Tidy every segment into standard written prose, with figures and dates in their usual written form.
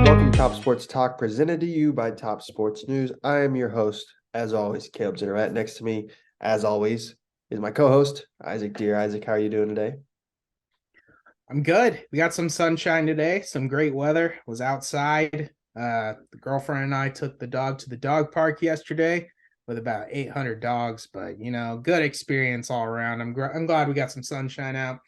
Welcome to Top Sports Talk, presented to you by Top Sports News. I am your host, as always, Caleb Zinnerat. Next to me, as always, is my co-host, Isaac Deer. Isaac, how are you doing today? I'm good. We got some sunshine today, some great weather. Was outside. The girlfriend and I took the dog to the dog park yesterday with about 800 dogs, but good experience all around. I'm glad we got some sunshine out.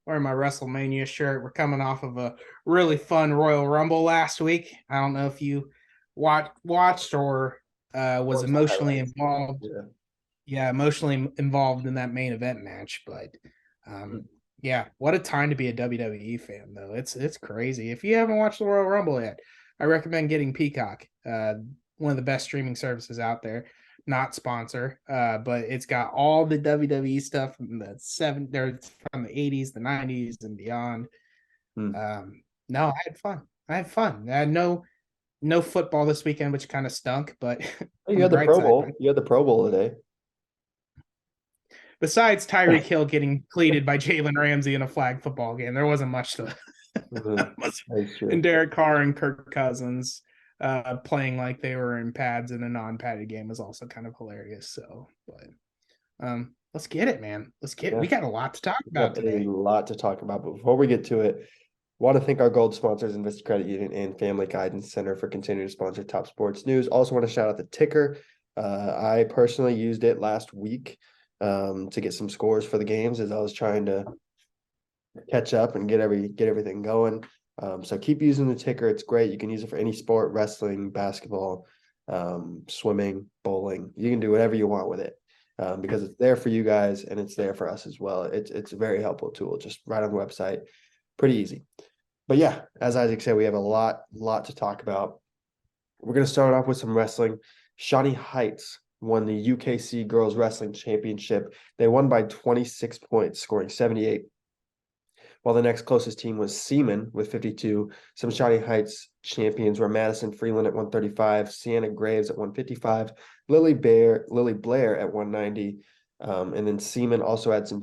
Wearing my WrestleMania shirt. We're coming off of a really fun Royal Rumble last week. I don't know if you watched or was emotionally involved. Yeah. Yeah, emotionally involved in that main event match, but yeah, what a time to be a WWE fan, though. It's crazy. If you haven't watched the Royal Rumble yet, I recommend getting Peacock. One of the best streaming services out there. Not sponsor, but it's got all the WWE stuff from the from the 80s, the 90s, and beyond. Hmm. No, I had fun. I had fun. I had no football this weekend, which kind of stunk, but Oh, you on the had the bright Pro side, Bowl. You had the Pro Bowl today. besides Tyreek Hill getting cleated by Jalen Ramsey in a flag football game, there wasn't much to That's true. and Derek Carr and Kirk Cousins playing like they were in pads in a non-padded game was also kind of hilarious. So, but let's get it, man. Let's get it. Yeah. We got a lot to talk We about got a today. lot to talk about, but before we get to it, want to thank our gold sponsors, Invista Credit Union and Family Guidance Center, for continuing to sponsor Top Sports News. Also want to shout out the ticker. I personally used it last week to get some scores for the games as I was trying to catch up and get everything going. So keep using the ticker. It's great. You can use it for any sport: wrestling, basketball, swimming, bowling. You can do whatever you want with it. Because it's there for you guys and it's there for us as well. It's a very helpful tool, just right on the website. Pretty easy. But yeah, as Isaac said, we have a lot to talk about. We're going to start off with some wrestling. Shawnee Heights won the UKC Girls Wrestling Championship. They won by 26 points, scoring 78. While the next closest team was Seaman with 52. Some Shawnee Heights champions were Madison Freeland at 135, Sienna Graves at 155, Lily Blair at 190. And then Seaman also had some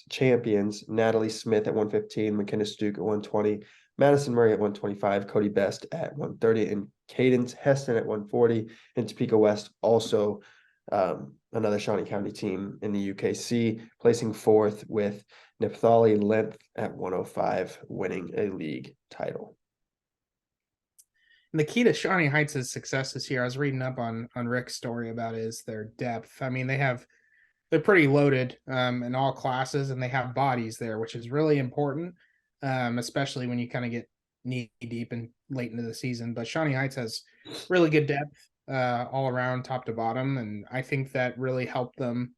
champions: Natalie Smith at 115, McKenna Stuke at 120, Madison Murray at 125, Cody Best at 130, and Cadence Heston at 140. And Topeka West also another Shawnee County team in the UKC, placing fourth with Naphtali Length at 105, winning a league title. And the key to Shawnee Heights' success this year, I was reading up on Rick's story about, is their depth. I mean, they're pretty loaded in all classes, and they have bodies there, which is really important, especially when you kind of get knee deep and late into the season. But Shawnee Heights has really good depth all around, top to bottom, and I think that really helped them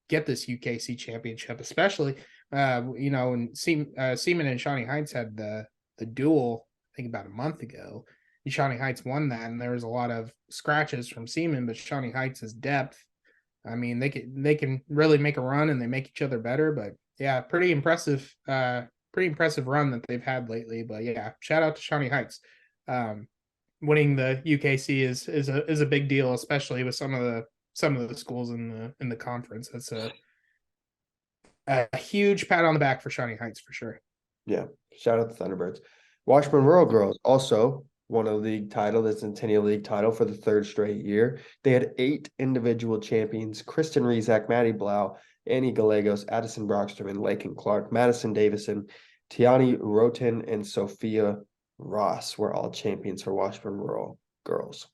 get this UKC championship, especially and Seaman and Shawnee Heights had the duel, I think, about a month ago. And Shawnee Heights won that, and there was a lot of scratches from Seaman, but Shawnee Heights' depth. I mean, they can really make a run, and they make each other better. But yeah, pretty impressive run that they've had lately. But yeah, shout out to Shawnee Heights. Winning the UKC is a big deal, especially with some of the schools in the conference. That's a huge pat on the back for Shawnee Heights for sure. Yeah, shout out the Thunderbirds. Washburn Rural Girls also won a league title, the Centennial League title, for the third straight year. They had 8 individual champions: Kristen Rizak, Maddie Blau, Annie Gallegos, Addison Brockstrom, and Lakin Clark. Madison Davison, Tiani Roten, and Sophia Ross were all champions for Washburn Rural Girls.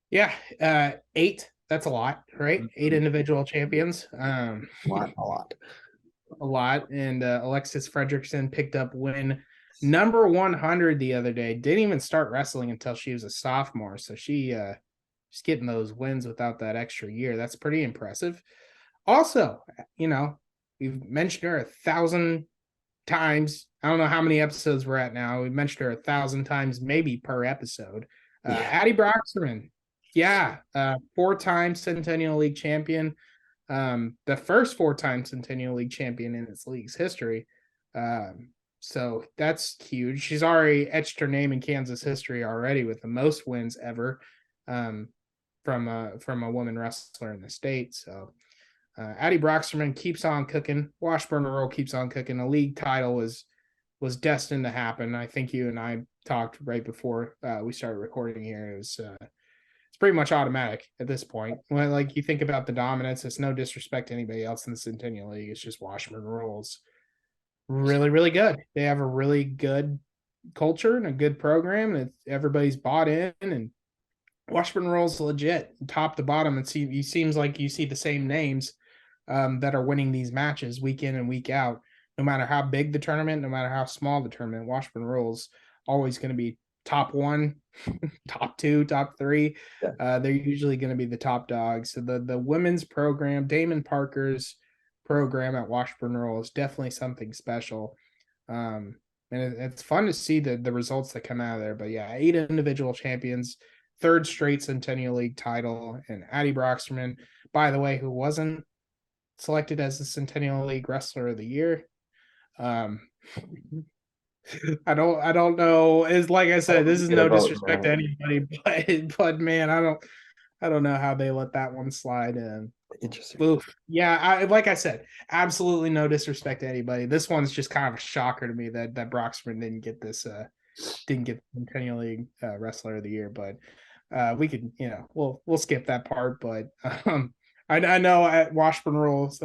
Yeah, 8. That's a lot, right? 8 individual champions. A lot. A lot. And Alexis Fredrickson picked up win number 100 the other day. Didn't even start wrestling until she was a sophomore, so she's getting those wins without that extra year. That's pretty impressive. Also, we've mentioned her 1,000 times. I don't know how many episodes we're at now. We mentioned her 1,000 times, maybe per episode. Addie Broxterman, yeah, 4-time Centennial League champion. The first 4-time Centennial League champion in its league's history. So that's huge. She's already etched her name in Kansas history already with the most wins ever. from a woman wrestler in the state. So Addie Broxterman keeps on cooking. Washburn Rural keeps on cooking. A league title was destined to happen. I think you and I talked right before we started recording here. It's pretty much automatic at this point. When like you think about the dominance, it's no disrespect to anybody else in the Centennial League. It's just Washburn Rural's really, really good. They have a really good culture and a good program, and everybody's bought in. And Washburn Rural's legit, top to bottom. It seems like you see the same names that are winning these matches week in and week out. No matter how big the tournament, no matter how small the tournament, Washburn Rural's always going to be top one, top two, top three. Yeah. They're usually going to be the top dogs. So the women's program, Damon Parker's program at Washburn Rural, is definitely something special. And it's fun to see the results that come out of there. But yeah, 8 individual champions, third straight Centennial League title, and Addie Broxterman, by the way, who wasn't selected as the Centennial League Wrestler of the Year. I don't know. It's like I said, this is no disrespect to anybody, but man, I don't know how they let that one slide in. Interesting. Oof. Yeah, like I said, absolutely no disrespect to anybody. This one's just kind of a shocker to me that Broxman didn't get Centennial League Wrestler of the Year, but we could, we'll skip that part. But I know at Washburn Rules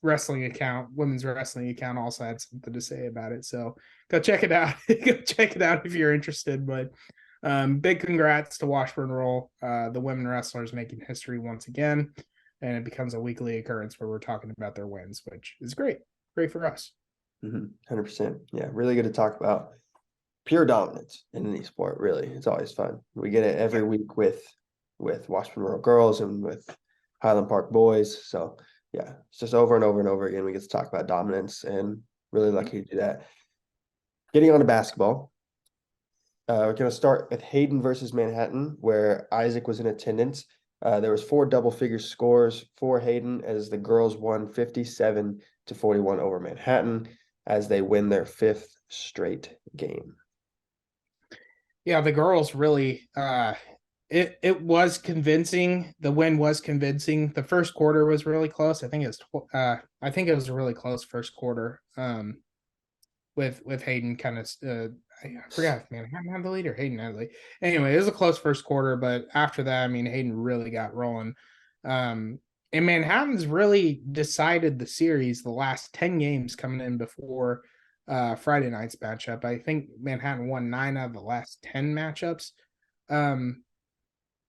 wrestling account, women's wrestling account, also had something to say about it. So go check it out. Go check it out if you're interested. But big congrats to Washburn Rule. The women wrestlers making history once again, and it becomes a weekly occurrence where we're talking about their wins, which is great for us. 100%. Yeah, really good to talk about pure dominance in any sport. Really, it's always fun. We get it every week with Washburn Rural girls and with Highland Park boys. So yeah, it's just over and over and over again. We get to talk about dominance, and really lucky to do that. Getting on to basketball. We're going to start with Hayden versus Manhattan, where Isaac was in attendance. There was 4 double-figure scores for Hayden as the girls won 57-41 over Manhattan as they win their 5th straight game. Yeah, the girls really it was convincing. The win was convincing. The first quarter was really close. I think it was a really close first quarter. With Hayden kind of I forgot if Manhattan had the lead or Hayden had the lead. Anyway, it was a close first quarter, but after that, I mean, Hayden really got rolling. And Manhattan's really decided the series the last 10 games coming in before Friday night's matchup. I think Manhattan won 9 out of the last 10 matchups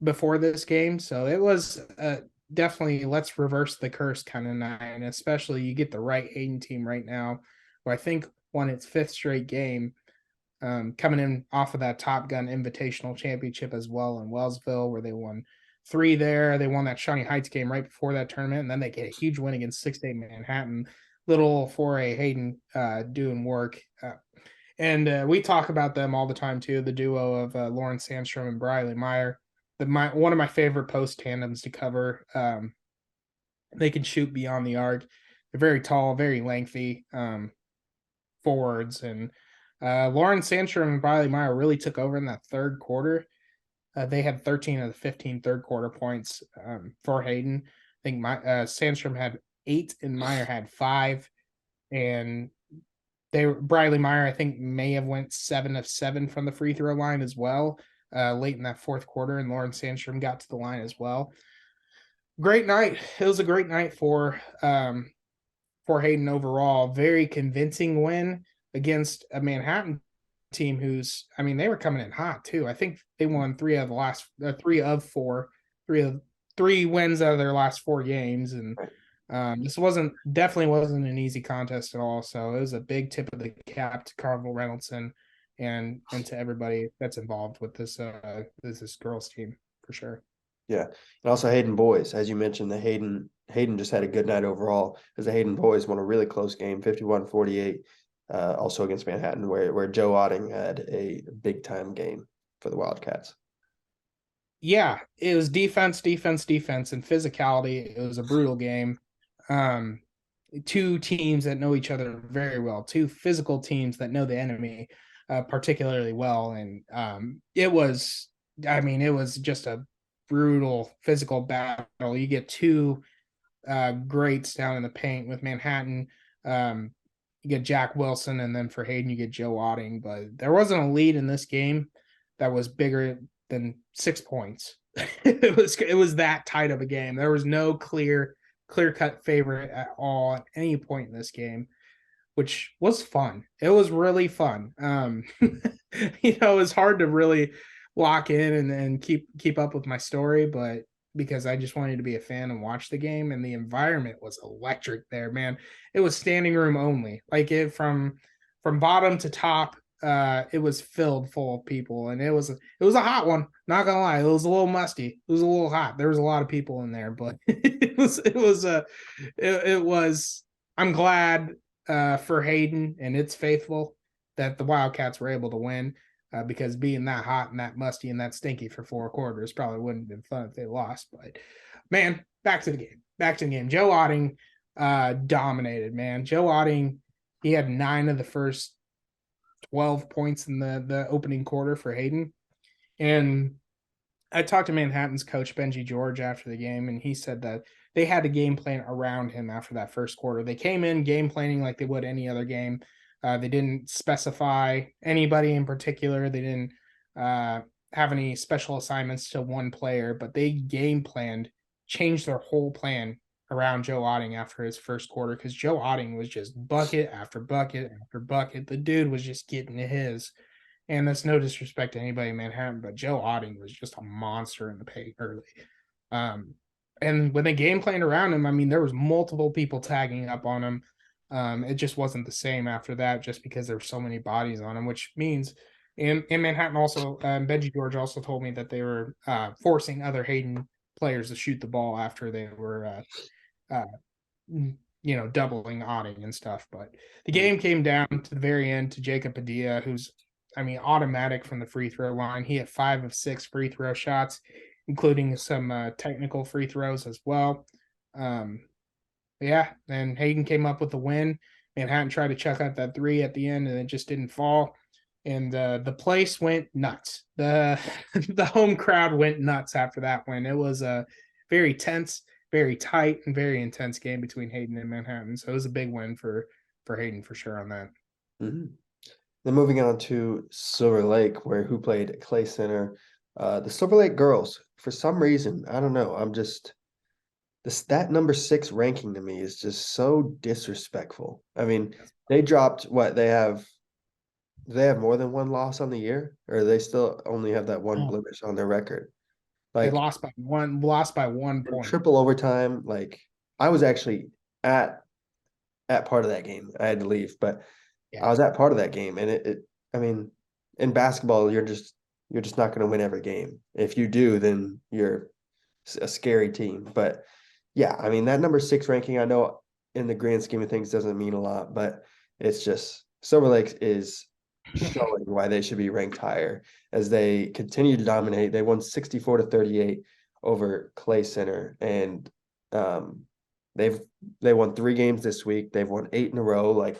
before this game. So it was definitely let's reverse the curse kind of night. And especially you get the right Hayden team right now, who I think won its 5th straight game, coming in off of that Top Gun Invitational Championship as well in Wellsville, where they won 3 there. They won that Shawnee Heights game right before that tournament, and then they get a huge win against 6-8 Manhattan. Little 4A Hayden doing work. And we talk about them all the time too, the duo of Lauren Sandstrom and Briley Meyer. One of my favorite post tandems to cover. They can shoot beyond the arc. They're very tall, very lengthy forwards. And Lauren Sandstrom and Briley Meyer really took over in that third quarter. They had 13 of the 15 third quarter points for Hayden. I think Sandstrom had 8 and Meyer had 5. And Briley Meyer, I think, may have went 7 of 7 from the free throw line as well late in that fourth quarter. And Lauren Sandstrom got to the line as well. Great night. It was a great night for Hayden overall. Very convincing win against a Manhattan team who's, I mean, they were coming in hot too. I think they won 3 of 4 wins out of their last 4 games. And this definitely wasn't an easy contest at all. So it was a big tip of the cap to Carnival Reynoldson and to everybody that's involved with this girls team for sure. Yeah. And also Hayden boys, as you mentioned, the Hayden just had a good night overall, as the Hayden boys won a really close game, 51-48, also against Manhattan, where Joe Otting had a big time game for the Wildcats. Yeah, it was defense, and physicality. It was a brutal game. 2 teams that know each other very well, 2 physical teams that know the enemy particularly well. And it was just a brutal physical battle. You get two greats down in the paint with Manhattan. You get Jack Wilson, and then for Hayden, you get Joe Otting. But there wasn't a lead in this game that was bigger than 6 points. It was that tight of a game. There was no clear cut favorite at all at any point in this game, which was fun. It was really fun. It was hard to really lock in and keep up with my story, but because I just wanted to be a fan and watch the game, and the environment was electric there, man. It was standing room only. Like it from bottom to top, it was filled full of people, and it was a hot one. Not gonna lie, it was a little musty. It was a little hot. There was a lot of people in there, but it was. I'm glad for Hayden and its faithful that the Wildcats were able to win. Because being that hot and that musty and that stinky for 4 quarters probably wouldn't have been fun if they lost. But man, back to the game. Joe Otting dominated, man. Joe Otting, he had 9 of the first 12 points in the opening quarter for Hayden. And I talked to Manhattan's coach, Benji George, after the game, and he said that they had a game plan around him after that first quarter. They came in game planning like they would any other game. They didn't specify anybody in particular. They didn't have any special assignments to one player, but they game planned, changed their whole plan around Joe Otting after his first quarter, because Joe Otting was just bucket after bucket after bucket. The dude was just getting his. And that's no disrespect to anybody in Manhattan, but Joe Otting was just a monster in the paint early. And when they game planned around him, I mean, there was multiple people tagging up on him. It just wasn't the same after that, just because there were so many bodies on him, which means in Manhattan also, Benji George also told me that they were forcing other Hayden players to shoot the ball after they were, doubling Otting and stuff. But the game came down to the very end to Jacob Padilla, who's, automatic from the free throw line. He had 5 of 6 free throw shots, including some technical free throws as well. Yeah, and Hayden came up with the win. Manhattan tried to chuck out that 3 at the end, and it just didn't fall. And the place went nuts. The home crowd went nuts after that win. It was a very tense, very tight, and very intense game between Hayden and Manhattan. So it was a big win for Hayden for sure on that. Mm-hmm. Then moving on to Silver Lake, who played Clay Center. The Silver Lake girls, for some reason, I don't know, that number 6 ranking to me is just so disrespectful. I mean, they dropped what they have. Do they have more than one loss on the year, or they still only have that one blemish on their record? Like, they lost by one point. Triple overtime. Like, I was actually at part of that game. I had to leave, but I was at part of that game, and I mean, in basketball, you're just not going to win every game. If you do, then you're a scary team. But yeah, I mean, that number 6 ranking, I know in the grand scheme of things doesn't mean a lot, but it's just Silver Lake is showing why they should be ranked higher as they continue to dominate. They won 64-38 over Clay Center, and they won 3 games this week. They've won 8 in a row. Like,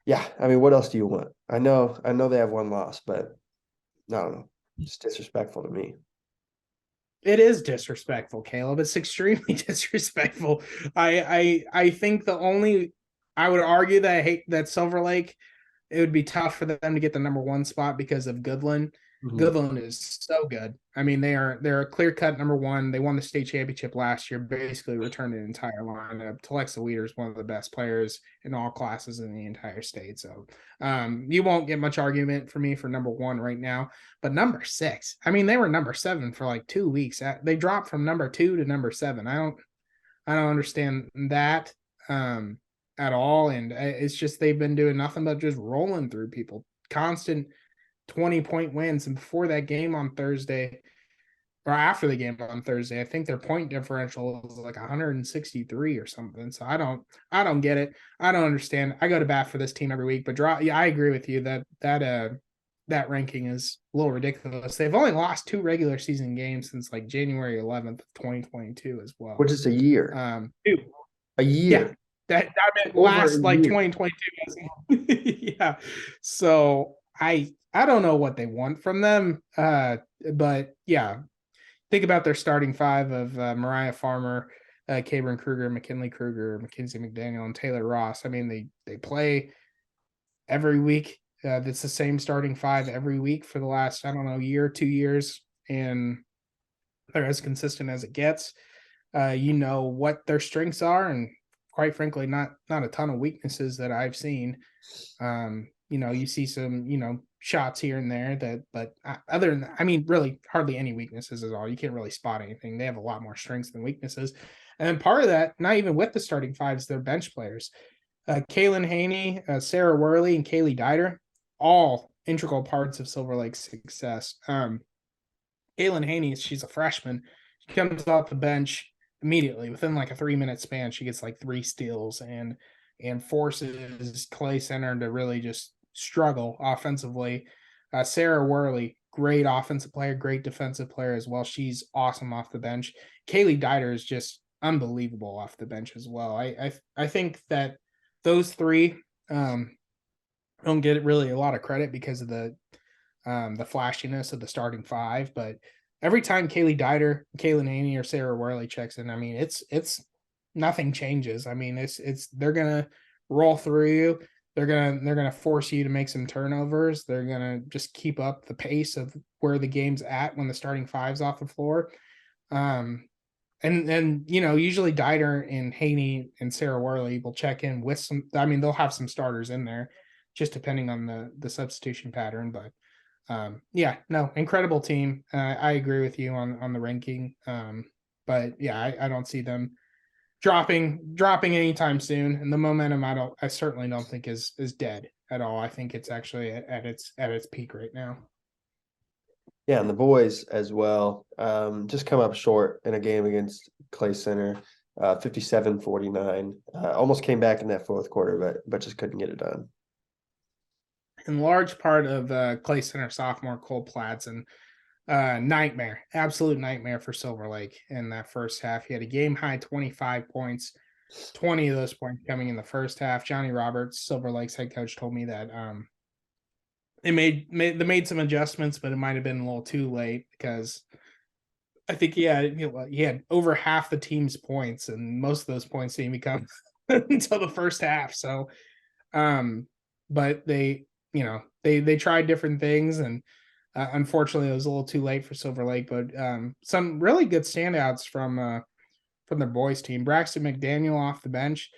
yeah, I mean, what else do you want? I know they have 1 loss, but I don't know. It's disrespectful to me. It is disrespectful, Caleb. It's extremely disrespectful. I think I would argue that I hate that Silver Lake. It would be tough for them to get the number 1 spot because of Goodland. Mm-hmm. Goodland is so good. I mean, they're a clear-cut number 1. They won the state championship last year, basically returned an entire lineup. Telexa Weeder is one of the best players in all classes in the entire state. So you won't get much argument for me for number 1 right now. But number 6, I mean, they were number 7 for like 2 weeks. They dropped from number 2 to number 7. I don't understand that at all. And it's just they've been doing nothing but just rolling through people. Constant 20-point wins. And before that game on Thursday, or after the game on Thursday, I think their point differential was like 163 or something. So I don't get it. I don't understand. I go to bat for this team every week, but I agree with you that ranking is a little ridiculous. They've only lost 2 regular season games since like January 11th of 2022 as well. Which is a year. A year. Yeah. That meant last like 2022. Yeah. So I don't know what they want from them. But yeah, think about their starting five of Mariah Farmer, Cabron Kruger, McKinley Kruger, Mackenzie McDaniel, and Taylor Ross. I mean, they play every week. That's the same starting five every week for the last, I don't know, year, 2 years, and they're as consistent as it gets. You know what their strengths are, and quite frankly, not a ton of weaknesses that I've seen. You see some, shots here and there but other than that, I mean, really hardly any weaknesses at all. You can't really spot anything. They have a lot more strengths than weaknesses. And then part of that, not even with the starting fives, they're bench players. Kaylin Haney, Sarah Worley, and Kaylee Dieter, all integral parts of Silver Lake's success. Kaylin Haney, she's a freshman. She comes off the bench immediately within like a 3-minute span. She gets like 3 steals and forces Clay Center to really just struggle offensively. Sarah Worley, great offensive player, great defensive player as well. She's awesome off the bench. Kaylee Dieter is just unbelievable off the bench as well. I think that those three don't get really a lot of credit because of the flashiness of the starting five, but every time Kaylee Dieter, Kaylin Haney, or Sarah Worley checks in, I mean, it's nothing changes. I mean, it's they're gonna roll through you. They're gonna force you to make some turnovers. They're gonna just keep up the pace of where the game's at when the starting five's off the floor. And usually Dieter and Haney and Sarah Worley will check in with some. I mean, they'll have some starters in there, just depending on the substitution pattern, but yeah, no, incredible team. I agree with you on the ranking. But yeah, I don't see them dropping anytime soon. And the momentum, I certainly don't think is dead at all. I think it's actually at its peak right now. Yeah, and the boys as well, just come up short in a game against Clay Center, 57-49. Almost came back in that fourth quarter, but just couldn't get it done. In large part of Clay Center sophomore Cole Platson, nightmare, absolute nightmare for Silver Lake in that first half. He had a game high 25 points, 20 of those points coming in the first half. Johnny Roberts, Silver Lake's head coach, told me that they made some adjustments, but it might have been a little too late because I think he had over half the team's points, and most of those points didn't come until the first half. So, but they tried different things, and unfortunately, it was a little too late for Silver Lake. But some really good standouts from their boys team. Braxton McDaniel off the bench,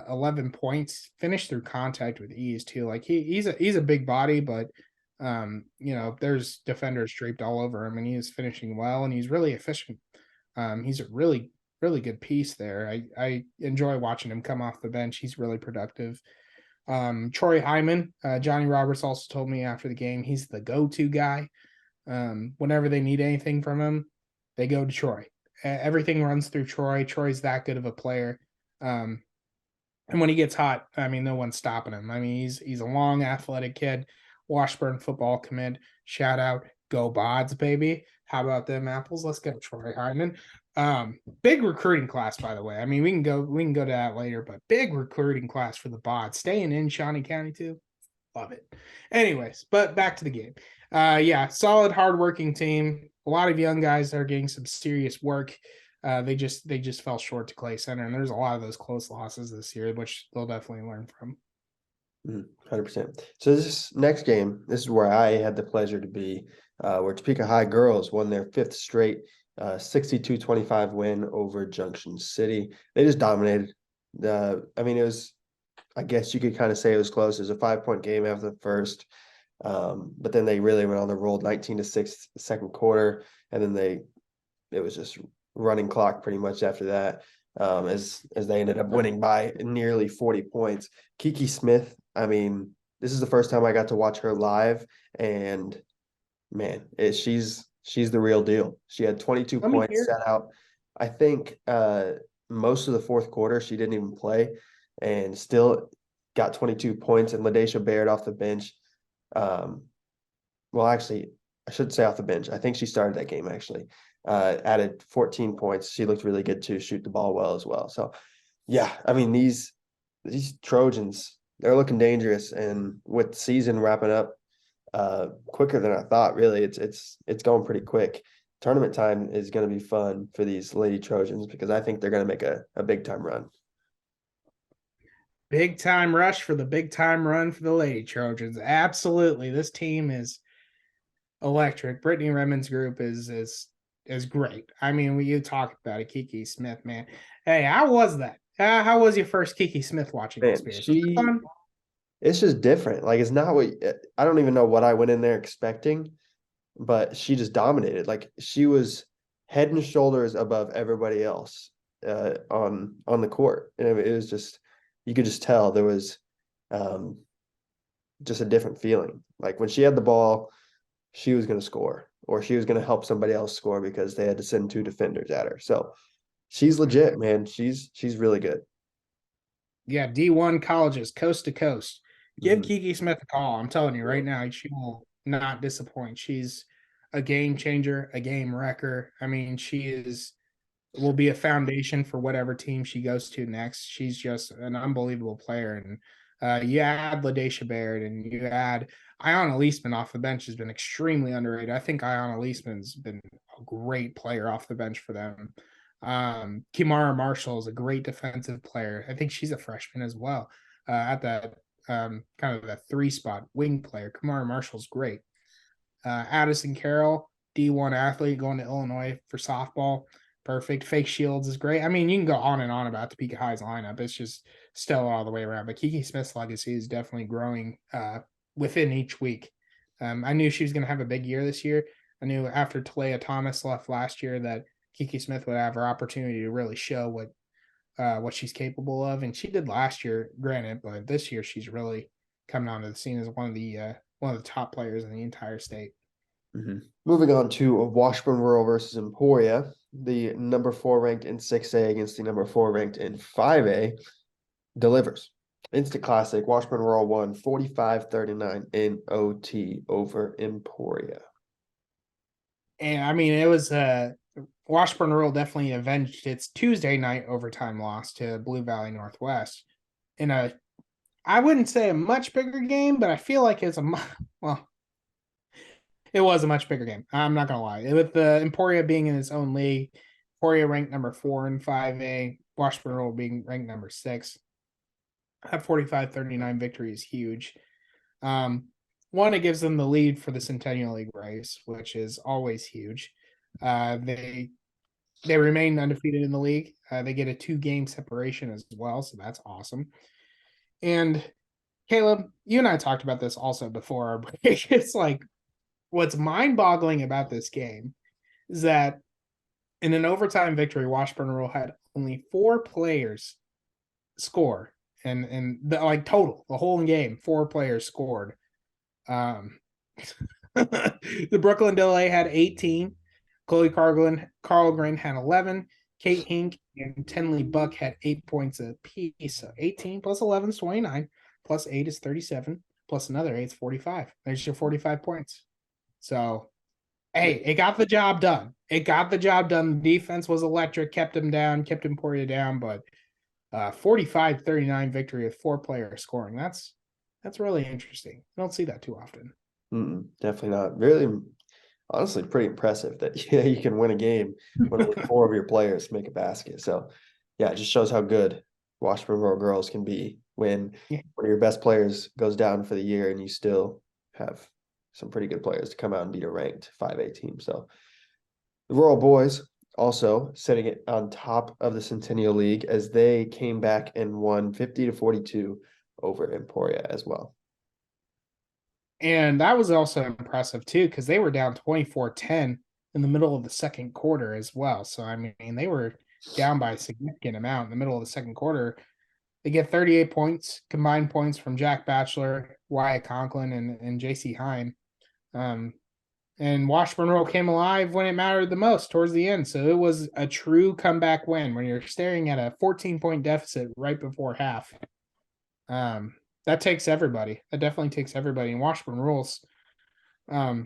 11 points, finished through contact with ease too. Like he's a big body, but there's defenders draped all over him, and he is finishing well, and he's really efficient. He's a really good piece there. I enjoy watching him come off the bench. He's really productive. Troy Hyman, Johnny Roberts also told me after the game, he's the go-to guy. Whenever they need anything from him, they go to Troy. Everything runs through Troy. Troy's that good of a player. And when he gets hot, I mean, no one's stopping him. I mean, he's a long, athletic kid. Washburn football commit. Shout out, go Bods, baby. How about them apples? Let's go, Troy Hyman. Big recruiting class, by the way. I mean, we can go to that later, but big recruiting class for the Bods. Staying in Shawnee County too. Love it. Anyways, but back to the game. Yeah, solid, hardworking team. A lot of young guys that are getting some serious work. They just fell short to Clay Center, and there's a lot of those close losses this year, which they'll definitely learn from. 100%. So this next game, this is where I had the pleasure to be, where Topeka High girls won their 5th straight 62-25 win over Junction City. They just dominated. I mean, it was, I guess you could kind of say it was close. It was a 5-point game after the first, but then they really went on the roll, 19-6 the second quarter, and then it was just running clock pretty much after that. As they ended up winning by nearly 40 points. Kiki Smith, I mean, this is the first time I got to watch her live, and man, she's the real deal. She had 22 points set out. I think most of the fourth quarter she didn't even play, and still got 22 points. And LaDacia Baird off the bench. Well, actually, I should say off the bench. I think she started that game actually. Added 14 points. She looked really good too, shoot the ball well as well. So yeah, I mean, these Trojans, they're looking dangerous, and with the season wrapping up quicker than I thought, really, it's going pretty quick. tournament time is going to be fun for these Lady Trojans because I think they're going to make a big time run. Big time rush for the big time run for the Lady Trojans. Absolutely. This team is electric. Brittany Redmond's group is great. I mean, when you talk about it, Kiki Smith, man. Hey, how was that? How was your first Kiki Smith watching Man, experience? Was it fun? it's just different. Like it's not what I don't even know what I went in there expecting, but she just dominated. Like she was head and shoulders above everybody else on the court. And it was just you could just tell there was um just a different feeling. Like when she had the ball, she was going to score or she was going to help somebody else score because they had to send two defenders at her. So she's legit, man. She's really good. Yeah, D1 colleges, coast to coast. Give Mhm. Kiki Smith a call. I'm telling you right now, she will not disappoint. She's a game changer, a game wrecker. I mean, she will be a foundation for whatever team she goes to next. She's just an unbelievable player. And you add LaDacia Baird and you add Ayanna Leisman off the bench has been extremely underrated. I think Ayanna Leisman's been a great player off the bench for them. Kimara Marshall is a great defensive player. I think she's a freshman as well. At that kind of that 3 spot wing player. Kimara Marshall's great. Addison Carroll, D1 athlete going to Illinois for softball. Perfect. Fake Shields is great. I mean, you can go on and on about Topeka High's lineup. It's just stellar all the way around. But Kiki Smith's legacy is definitely growing within each week. I knew she was going to have a big year this year. I knew after Talia Thomas left last year that Kiki Smith would have her opportunity to really show what she's capable of, and she did last year, granted, but this year she's really coming onto the scene as one of the top players in the entire state. Moving on to Washburn Rural versus Emporia, the number 4 ranked in 6A against the number 4 ranked in 5A delivers. Instant classic. Washburn Rural won 45-39 in OT over Emporia. And I mean, it was Washburn Rural definitely avenged its Tuesday night overtime loss to Blue Valley Northwest in a, I wouldn't say a much bigger game, but I feel like it's well, it was a much bigger game. I'm not gonna lie. With the Emporia being in its own league, Emporia ranked number 4 in 5A, Washburn Rural being ranked number 6. That 45-39 victory is huge. One, it gives them the lead for the Centennial League race, which is always huge. They remain undefeated in the league. They get a 2-game separation as well, so that's awesome. And Caleb, you and I talked about this also before our break. It's like what's mind-boggling about this game is that in an overtime victory, Washburn Rural had only 4 players score, and like total the whole game, 4 players scored. The Brooklyn Delay had 18. Chloe Carlgren had 11. Kate Hink and Tenley Buck had 8 points apiece. So 18 plus 11 is 29, plus 8 is 37, plus another 8 is 45. There's your 45 points. So, hey, it got the job done. It got the job done. The defense was electric, kept him down, kept Emporia down, but 45-39 victory with 4 players scoring. That's really interesting. I don't see that too often. Definitely not. Really, honestly, pretty impressive that yeah, you can win a game when only 4 of your players make a basket. So, yeah, it just shows how good Washburn Rural girls can be when Yeah. one of your best players goes down for the year and you still have some pretty good players to come out and beat a ranked 5A team. So, the Rural boys also sitting it on top of the Centennial League as they came back and won 50-42 over Emporia as well. And that was also impressive too, because they were down 24-10 in the middle of the second quarter as well. So, I mean, they were down by a significant amount in the middle of the second quarter. They get 38 points, combined points from Jack Batchelor, Wyatt Conklin, and JC Hine. And Washburn Rural came alive when it mattered the most towards the end. So it was a true comeback win when you're staring at a 14-point deficit right before half. That takes everybody. That definitely takes everybody. And Washburn Rural's a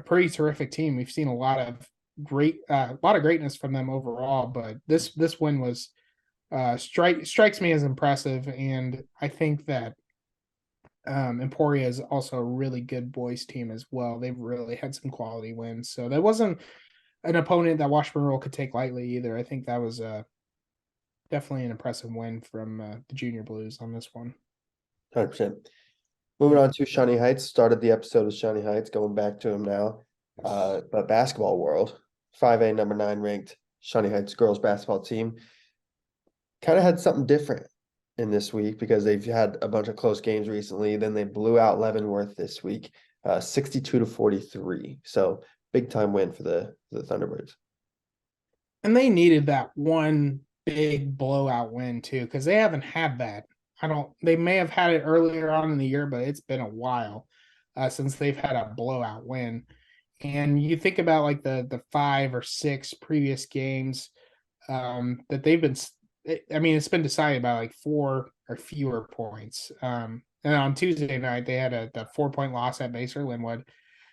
pretty terrific team. We've seen a lot of greatness from them overall, but this win was strikes me as impressive, and I think that Emporia is also a really good boys team as well. They've really had some quality wins, so that wasn't an opponent that Washburn Rural could take lightly either. I think that was definitely an impressive win from the Junior Blues on this one. 100%. Moving on to Shawnee Heights. Started the episode of Shawnee Heights, going back to him now. But basketball world, 5A number 9 ranked Shawnee Heights girls basketball team kind of had something different in this week because they've had a bunch of close games recently. Then they blew out Leavenworth this week, 62-43. So big time win for the Thunderbirds. And they needed that one big blowout win too, because they haven't had that. They may have had it earlier on in the year, but it's been a while since they've had a blowout win. And you think about like the 5 or 6 previous games that they've been, I mean, it's been decided by like 4 or fewer points. And on Tuesday night, they had a 4-point loss at Baser Linwood.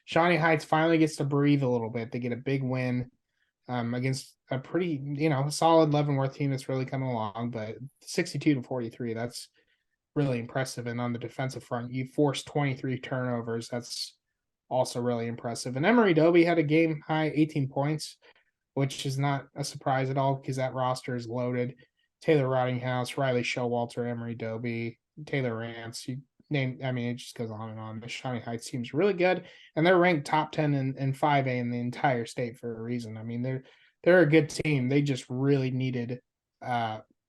Shawnee Heights finally gets to breathe a little bit. They get a big win against a pretty, solid Leavenworth team that's really coming along. But 62-43, that's really impressive. And on the defensive front, you forced 23 turnovers. That's also really impressive. And Emory Doby had a game high 18 points, which is not a surprise at all because that roster is loaded. Taylor Rottinghouse, Riley Showalter, Emory Doby, Taylor Rance. You name, I mean, it just goes on and on. The Shawnee Heights team's really good, and they're ranked top 10 in 5A in the entire state for a reason. I mean, they're a good team. They just really needed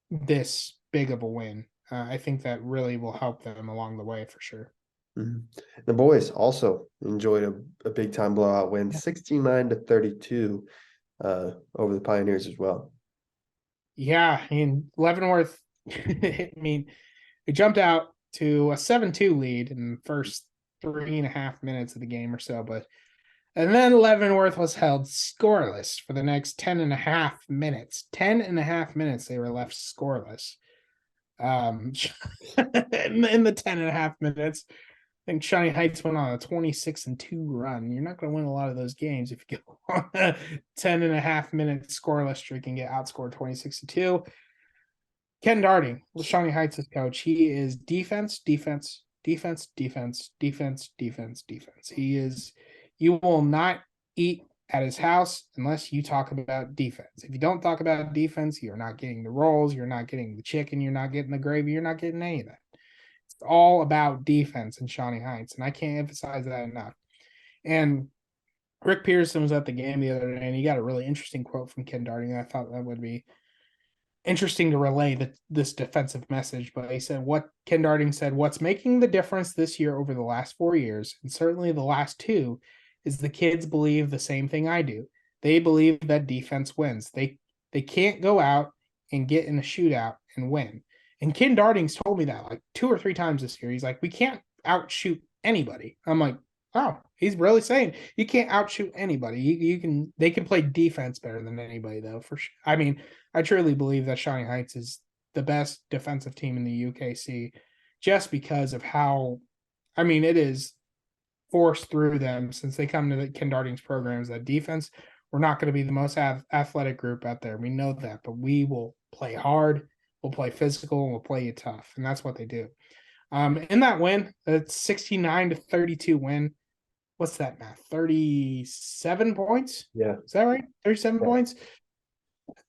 this big of a win. I think that really will help them along the way for sure. Mm-hmm. The boys also enjoyed a big time blowout win, 69-32 over the Pioneers as well. Yeah, I mean, Leavenworth, I mean, it jumped out to a 7-2 lead in the first 3.5 minutes of the game or so, and then Leavenworth was held scoreless for the next 10.5 minutes. 10.5 minutes they were left scoreless. In the 10.5 minutes, I think Shawnee Heights went on a 26-2 run. You're not going to win a lot of those games if you go on a 10.5 minute scoreless streak and get outscored 26-2. Ken Darting, Shawnee Heights' coach, he is defense, defense, defense, defense, defense, defense, defense. He is, you will not eat at his house unless you talk about defense. If you don't talk about defense, you're not getting the rolls, you're not getting the chicken, you're not getting the gravy, you're not getting any of that. It's all about defense in Shawnee Heights, and I can't emphasize that enough. And Rick Pearson was at the game the other day, and he got a really interesting quote from Ken Darting. I thought that would be interesting to relay this defensive message, but he said what Ken Darting said, what's making the difference this year over the last 4 years, and certainly the last 2, is the kids believe the same thing I do. They believe that defense wins. They can't go out and get in a shootout and win. And Ken Darting's told me that like 2 or 3 times this year. He's like, we can't outshoot anybody. I'm like, oh, he's really saying you can't outshoot anybody. They can play defense better than anybody though, for sure. I mean, I truly believe that Shawnee Heights is the best defensive team in the UKC just because of how, I mean, it is forced through them since they come to the Ken Darting's programs that defense, we're not going to be the most athletic group out there. We know that, but we will play hard, we'll play physical, and we'll play you tough. And that's what they do. In that win, it's 69-32 win. What's that math? 37 points? Yeah. Is that right? 37 Yeah. points?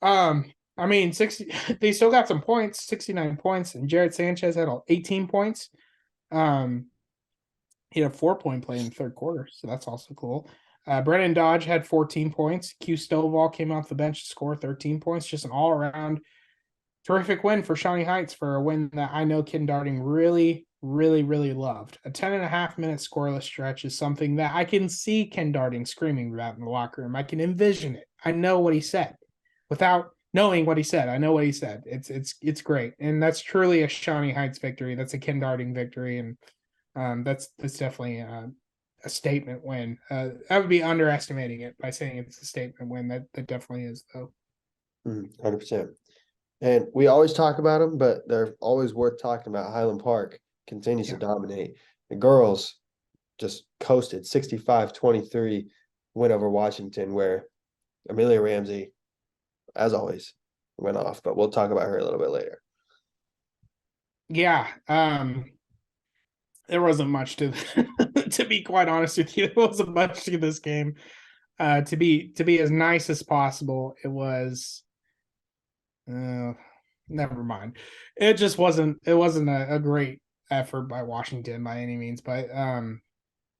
I mean, 60, they still got some points, 69 points, and Jared Sanchez had 18 points. He had a 4-point play in the third quarter, so that's also cool. Brennan Dodge had 14 points. Q Stovall came off the bench to score 13 points. Just an all-around terrific win for Shawnee Heights for a win that I know Ken Darting really, really, really loved. A 10.5 minute scoreless stretch is something that I can see Ken Darting screaming about in the locker room. I can envision it. I know what he said without knowing what he said. I know what he said. It's great. And that's truly a Shawnee Heights victory. That's a Ken Darting victory. And that's definitely a statement win. I would be underestimating it by saying it's a statement win. That definitely is, though. 100%. And we always talk about them, but they're always worth talking about. Highland Park continues to dominate. The girls just coasted 65-23 win over Washington, where Amelia Ramsey, as always, went off. But we'll talk about her a little bit later. Yeah. There wasn't much to to be quite honest with you. There wasn't much to this game. To be as nice as possible, it was never mind. It wasn't a great effort by Washington by any means, but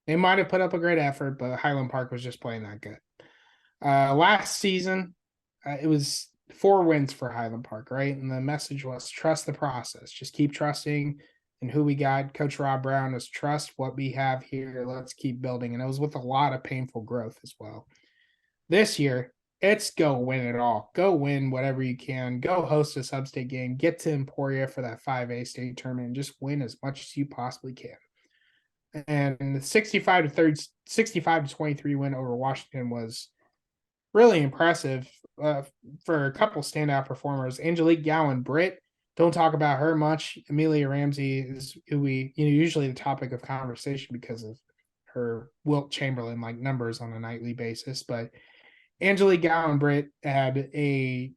they might have put up a great effort, but Highland Park was just playing that good. Last season, it was 4 wins for Highland Park, right? And the message was trust the process. Just keep trusting in who we got. Coach Rob Brown was trust what we have here. Let's keep building. And it was with a lot of painful growth as well. This year, it's go win it all. Go win whatever you can. Go host a sub-state game. Get to Emporia for that 5A state tournament and just win as much as you possibly can. And the 65-23 win over Washington was really impressive for a couple standout performers. Angelique Gowan Britt, don't talk about her much. Amelia Ramsey is who we usually the topic of conversation because of her Wilt Chamberlain like numbers on a nightly basis. But Angelique Gowan Britt had a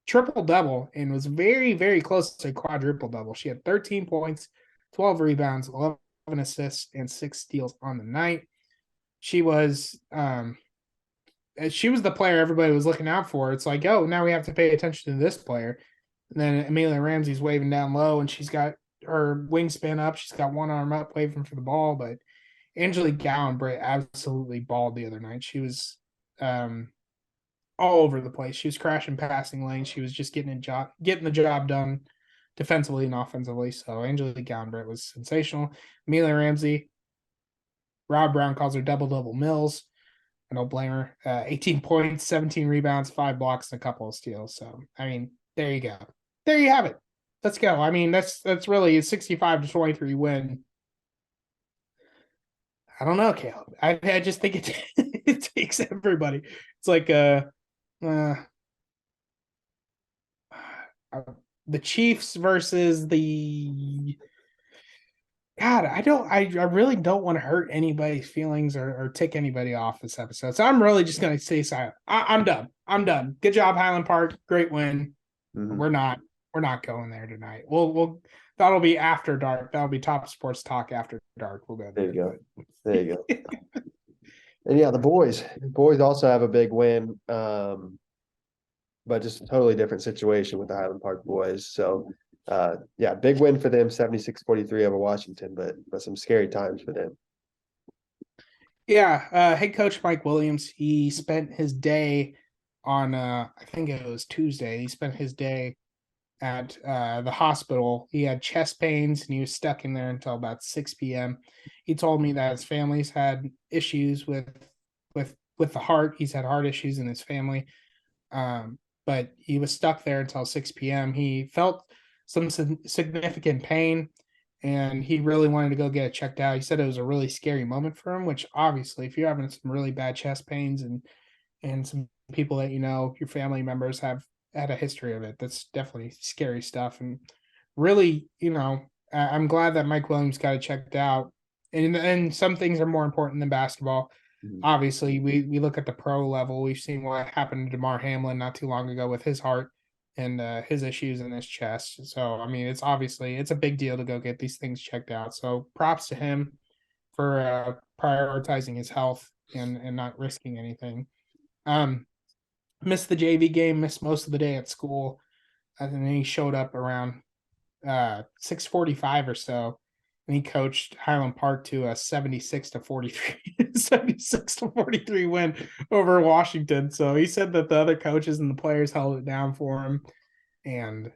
triple double and was very, very close to a quadruple double. She had 13 points, 12 rebounds, 11 assists, and 6 steals on the night. She was the player everybody was looking out for. It's like, oh, now we have to pay attention to this player. And then Amelia Ramsey's waving down low, and she's got her wingspan up. She's got one arm up, waving for the ball. But Angelique Gowan Britt absolutely balled the other night. She was all over the place. She was crashing passing lanes. She was just getting the job done defensively and offensively. So Angelique Gowan Britt was sensational. Amelia Ramsey, Rob Brown calls her double Mills. I don't blame her. 18 points, 17 rebounds, 5 blocks, and a couple of steals. So, I mean, there you go. There you have it. Let's go. I mean, that's really a 65-23 win. I don't know, Caleb. I just think it takes everybody. It's like the Chiefs versus the God, I really don't want to hurt anybody's feelings or tick anybody off this episode. So I'm really just gonna stay silent. I'm done. I'm done. Good job, Highland Park. Great win. Mhm. We're not going there tonight. We'll that'll be after dark. That'll be top sports talk after dark. We'll go There there. you go. There you go. And yeah, the boys also have a big win. But just a totally different situation with the Highland Park boys. So yeah, big win for them, 76-43 over Washington, but some scary times for them. Yeah, head coach Mike Williams, he spent his day on I think it was Tuesday. He spent his day at the hospital. He had chest pains and he was stuck in there until about 6 p.m. He told me that his family's had issues with the heart. He's had heart issues in his family. But he was stuck there until 6 p.m. He felt some significant pain and he really wanted to go get it checked out. He said it was a really scary moment for him, which obviously if you're having some really bad chest pains and some people that your family members have had a history of it, that's definitely scary stuff. And really, I'm glad that Mike Williams got it checked out. And some things are more important than basketball. Obviously, we look at the pro level. We've seen what happened to DeMar Hamlin not too long ago with his heart and his issues in his chest. So, I mean, it's a big deal to go get these things checked out. So, props to him for prioritizing his health and not risking anything. Missed the JV game, missed most of the day at school. And then he showed up around 6:45 or so, and he coached Highland Park to a 76-43 win over Washington. So he said that the other coaches and the players held it down for him, and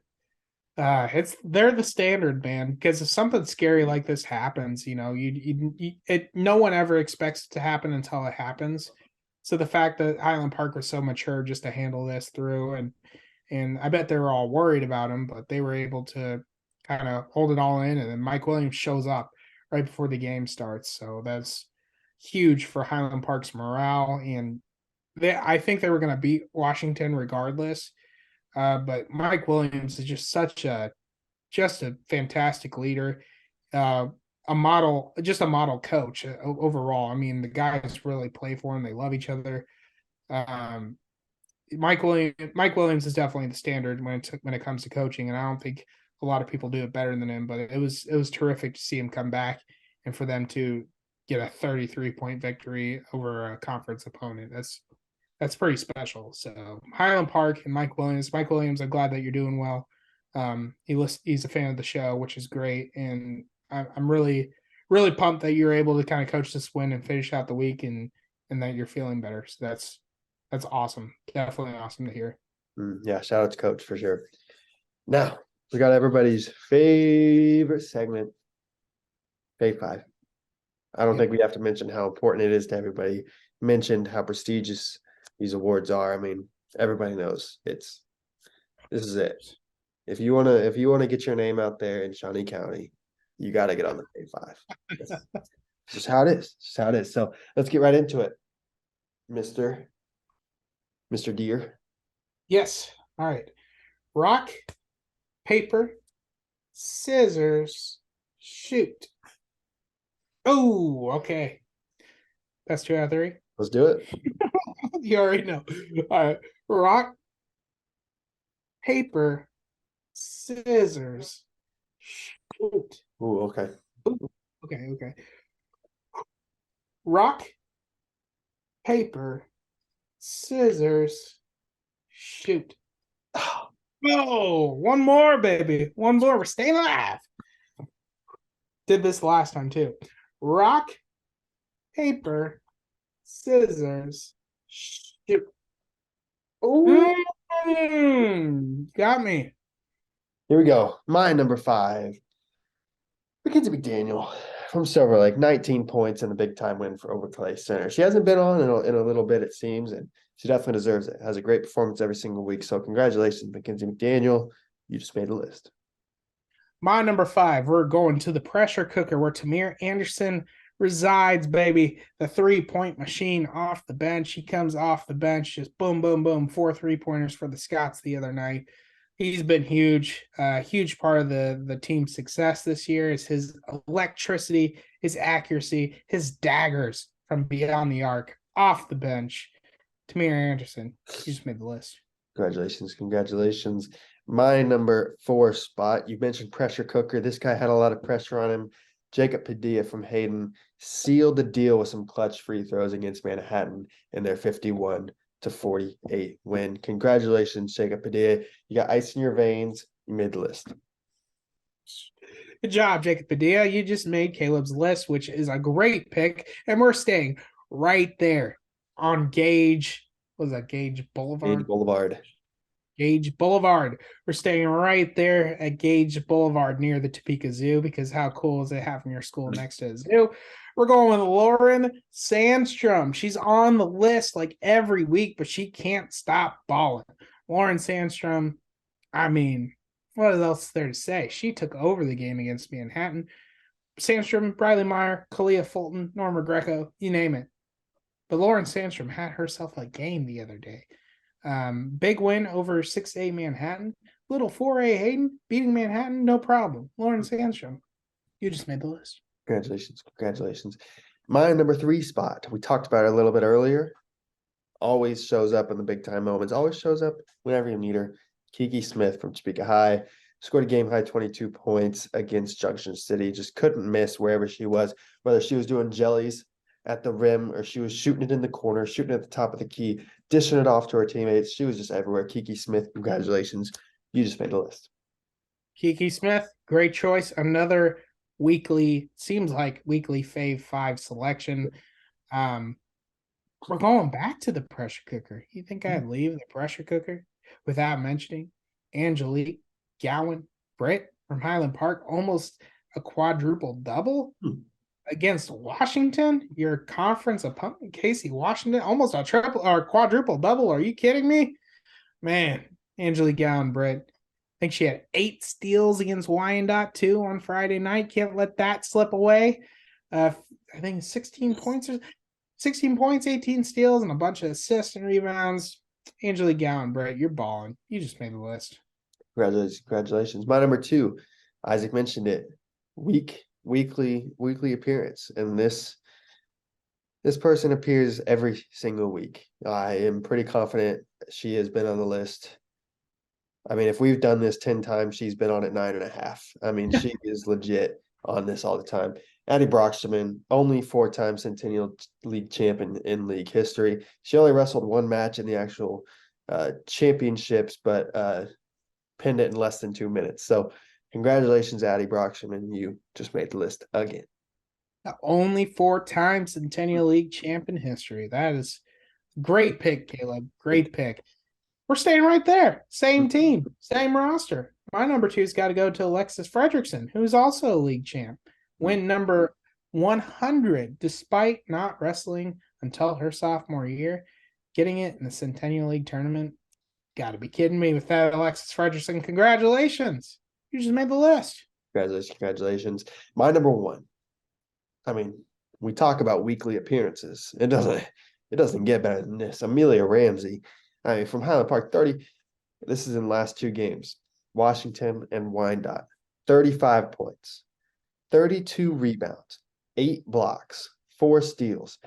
they're the standard, man. Because if something scary like this happens, no one ever expects it to happen until it happens. So the fact that Highland Park was so mature just to handle this through, and I bet they were all worried about him, but they were able to kind of hold it all in. And then Mike Williams shows up right before the game starts. So that's huge for Highland Park's morale. And I think they were going to beat Washington regardless. But Mike Williams is just a fantastic leader, a model coach overall. I mean, the guys really play for him. They love each other. Mike Williams is definitely the standard when it comes to coaching, and I don't think a lot of people do it better than him. But it was terrific to see him come back and for them to get a 33-point victory over a conference opponent. that's pretty special. So Highland Park and Mike Williams. Mike Williams, I'm glad that you're doing well. He's a fan of the show, which is great, and I'm really pumped that you're able to kind of coach this win and finish out the week, and that you're feeling better. So that's awesome. Definitely awesome to hear. Yeah, shout out to Coach for sure. Now we got everybody's favorite segment, Fave Five. I don't think we have to mention how important it is to everybody. Mentioned how prestigious these awards are. I mean, everybody knows this is it. If you wanna get your name out there in Shawnee County, you got to get on the Fave Five. It's just how it is. It's just how it is. So let's get right into it, Mister Deer. Yes. All right. Rock, paper, scissors, shoot. Oh, okay. That's 2 out of 3. Let's do it. You already know. All right. Rock, paper, scissors, shoot. Ooh, okay. Okay. Rock, paper, scissors, shoot. Oh, one more, baby. One more. We're staying alive. Did this last time too. Rock, paper, scissors, shoot. Got me. Here we go. My number 5. Mackenzie McDaniel from Silver Lake, 19 points and a big time win for Overclay Center. She hasn't been on in a little bit, it seems, and she definitely deserves it. Has a great performance every single week. So congratulations, Mackenzie McDaniel. You just made a list. My number 5, we're going to the pressure cooker where Tamir Anderson resides, baby. The 3-point machine off the bench. He comes off the bench, just boom, boom, boom. 4 3-pointers for the Scots the other night. He's been huge, huge part of the team's success this year is his electricity, his accuracy, his daggers from beyond the arc, off the bench. Tamir Anderson, you just made the list. Congratulations. My number 4 spot, you mentioned pressure cooker. This guy had a lot of pressure on him. Jacob Padilla from Hayden sealed the deal with some clutch free throws against Manhattan in their 51-48 win. Congratulations, Jacob Padilla. You got ice in your veins. You made the list. Good job, Jacob Padilla. You just made Caleb's list, which is a great pick. And we're staying right there on Gage. What was that? Gage Boulevard? Gage Boulevard. We're staying right there at Gage Boulevard near the Topeka Zoo because how cool is it having your school next to a zoo? We're going with Lauren Sandstrom. She's on the list like every week, but she can't stop balling. Lauren Sandstrom, I mean, what else is there to say? She took over the game against Manhattan. Sandstrom, Briley Meyer, Kalia Fulton, Norma Greco, you name it. But Lauren Sandstrom had herself a game the other day. Big win over 6A Manhattan. Little 4A Hayden beating Manhattan, no problem. Lauren Sandstrom, you just made the list. Congratulations. My number 3 spot, we talked about it a little bit earlier. Always shows up in the big time moments. Always shows up whenever you need her. Kiki Smith from Topeka High scored a game high 22 points against Junction City. Just couldn't miss wherever she was, whether she was doing jellies at the rim or she was shooting it in the corner, shooting at the top of the key, dishing it off to her teammates. She was just everywhere. Kiki Smith, congratulations. You just made the list. Kiki Smith, great choice. Another seems like weekly Fave 5 selection. We're going back to the pressure cooker. You think I'd leave the pressure cooker without mentioning Angelique Gowan Britt from Highland Park, almost a quadruple double against Washington, your conference opponent, Casey Washington, almost a triple or quadruple double. Are you kidding me? Man, Angelique Gowan Britt. I think she had 8 steals against Wyandotte too on Friday night. Can't let that slip away. I think 16 points, 18 steals, and a bunch of assists and rebounds. Angelique Gowan Britt, you're balling. You just made the list. Congratulations. My number 2, Isaac mentioned it. Weekly appearance, and this person appears every single week. I am pretty confident she has been on the list. I mean, if we've done this 10 times, she's been on it 9.5. I mean, she is legit on this all the time. Addie Brockstrom, only 4-time Centennial League champion in league history. She only wrestled one match in the actual championships, but pinned it in less than 2 minutes. So congratulations, Addie Brockstrom. You just made the list again. The only 4-time Centennial League champ in history. That is great pick, Caleb. Great pick. We're staying right there. Same team, same roster. My number 2's got to go to Alexis Fredrickson, who's also a league champ. Win number 100, despite not wrestling until her sophomore year, getting it in the Centennial League tournament. Got to be kidding me with that, Alexis Fredrickson. Congratulations. You just made the list. Congratulations. My number 1. I mean, we talk about weekly appearances. It doesn't get better than this. Amelia Ramsey. I mean, from Highland Park, 30. This is in the last 2 games. Washington and Wyandotte. 35 points, 32 rebounds, 8 blocks, 4 steals.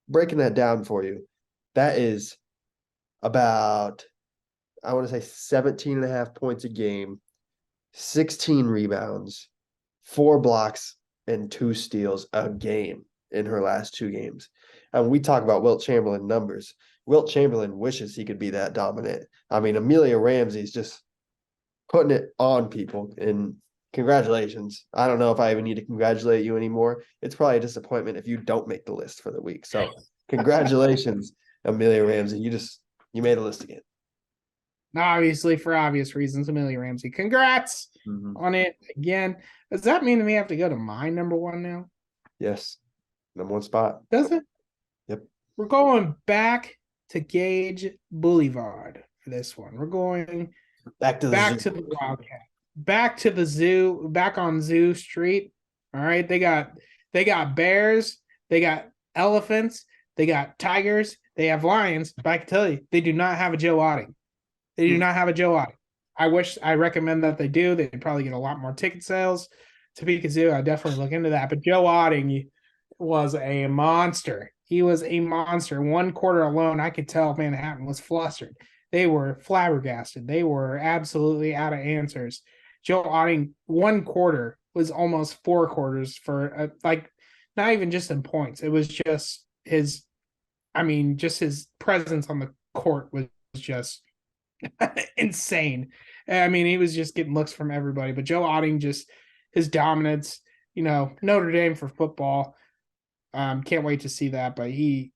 Breaking that down for you, that is about, I want to say 17 and a half points a game, 16 rebounds, 4 blocks, and 2 steals a game in her last 2 games. And we talk about Wilt Chamberlain numbers. Wilt Chamberlain wishes he could be that dominant. I mean, Amelia Ramsey's just putting it on people. And congratulations. I don't know if I even need to congratulate you anymore. It's probably a disappointment if you don't make the list for the week. So congratulations, Amelia Ramsey. You made a list again. Obviously, for obvious reasons, Amelia Ramsey. Congrats on it again. Does that mean we have to go to my number 1 now? Yes. Number 1 spot. Does it? Yep. We're going back to Gage Boulevard for this one. We're going back to the Wildcat. Back to the zoo, back on Zoo Street. All right. They got bears, they got elephants, they got tigers, they have lions, but I can tell you, they do not have a Joe Otting. They do not have a Joe Otting. I recommend that they do. They'd probably get a lot more ticket sales. Topeka Zoo, I definitely look into that. But Joe Otting was a monster. He was a monster. 1 quarter alone, I could tell Manhattan was flustered. They were flabbergasted. They were absolutely out of answers. Joe Otting, 1 quarter was almost 4 quarters for not even just in points. It was just his presence on the court was just insane. I mean, he was just getting looks from everybody. But Joe Otting, just his dominance, Notre Dame for football. Can't wait to see that. But he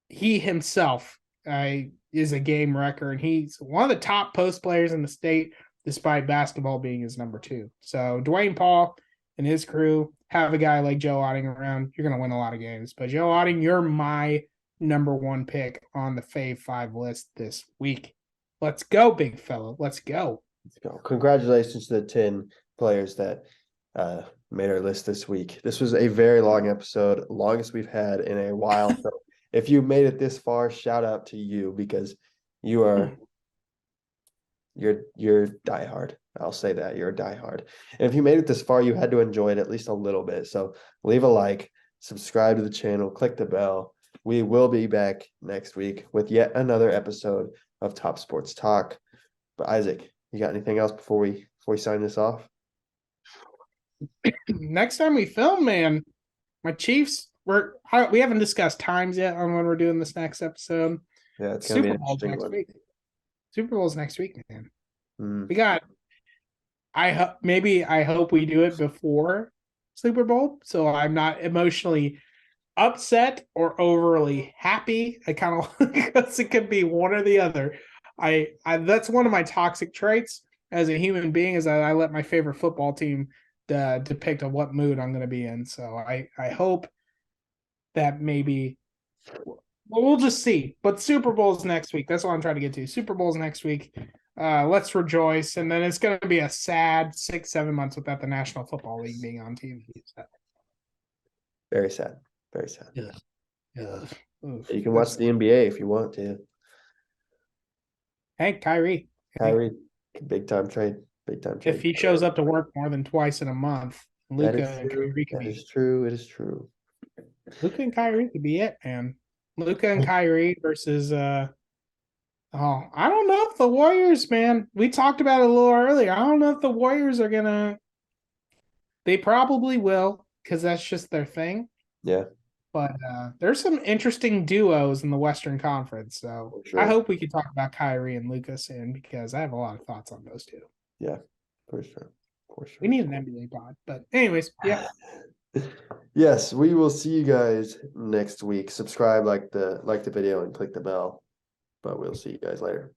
himself is a game wrecker, and he's one of the top post players in the state, despite basketball being his number 2. So Dwayne Paul and his crew have a guy like Joe Otting around, you're going to win a lot of games. But Joe Otting, you're my number 1 pick on the Fave 5 list this week. Let's go, big fella. Let's go. Congratulations to the 10 players that made our list this week. This was a very long episode, longest we've had in a while. So if you made it this far, shout out to you, because you're diehard. I'll say that you're a diehard. And if you made it this far, you had to enjoy it at least a little bit. So leave a like, subscribe to the channel, click the bell. We will be back next week with yet another episode of Top Sports Talk. But Isaac, you got anything else before we sign this off? Next time we film, man, my Chiefs, we haven't discussed times yet on when we're doing this next episode. Yeah, it's gonna be an interesting next one. week. Super Bowl's next week, man. Mm. We got. I hope we do it before Super Bowl, so I'm not emotionally upset or overly happy. I kind of because it could be one or the other. I that's one of my toxic traits as a human being, is that I let my favorite football team depict on what mood I'm going to be in. So I hope that maybe we'll just see. But Super Bowl's next week. That's what I'm trying to get to. Super Bowl's next week. Let's rejoice. And then it's going to be a sad 6-7 months without the National Football League being on TV. So. Very sad. Very sad. Yeah. You can watch the NBA if you want to. Hey, Kyrie. Big time trade. If he shows up to work more than twice in a month, Luka and Kyrie could be. That is true. It is true. Luka and Kyrie could be it, man. Luka and Kyrie versus I don't know if the Warriors, man. We talked about it a little earlier. I don't know if the Warriors are gonna. They probably will. because that's just their thing. Yeah, But there's some interesting duos in the Western Conference. So for I sure. hope we can talk about Kyrie and Luka soon because I have a lot of thoughts on those two. Yeah, for sure. For We sure. need an NBA pod. But anyways, yeah. Yes, we will see you guys next week. Subscribe, like the video, and click the bell. But we'll see you guys later.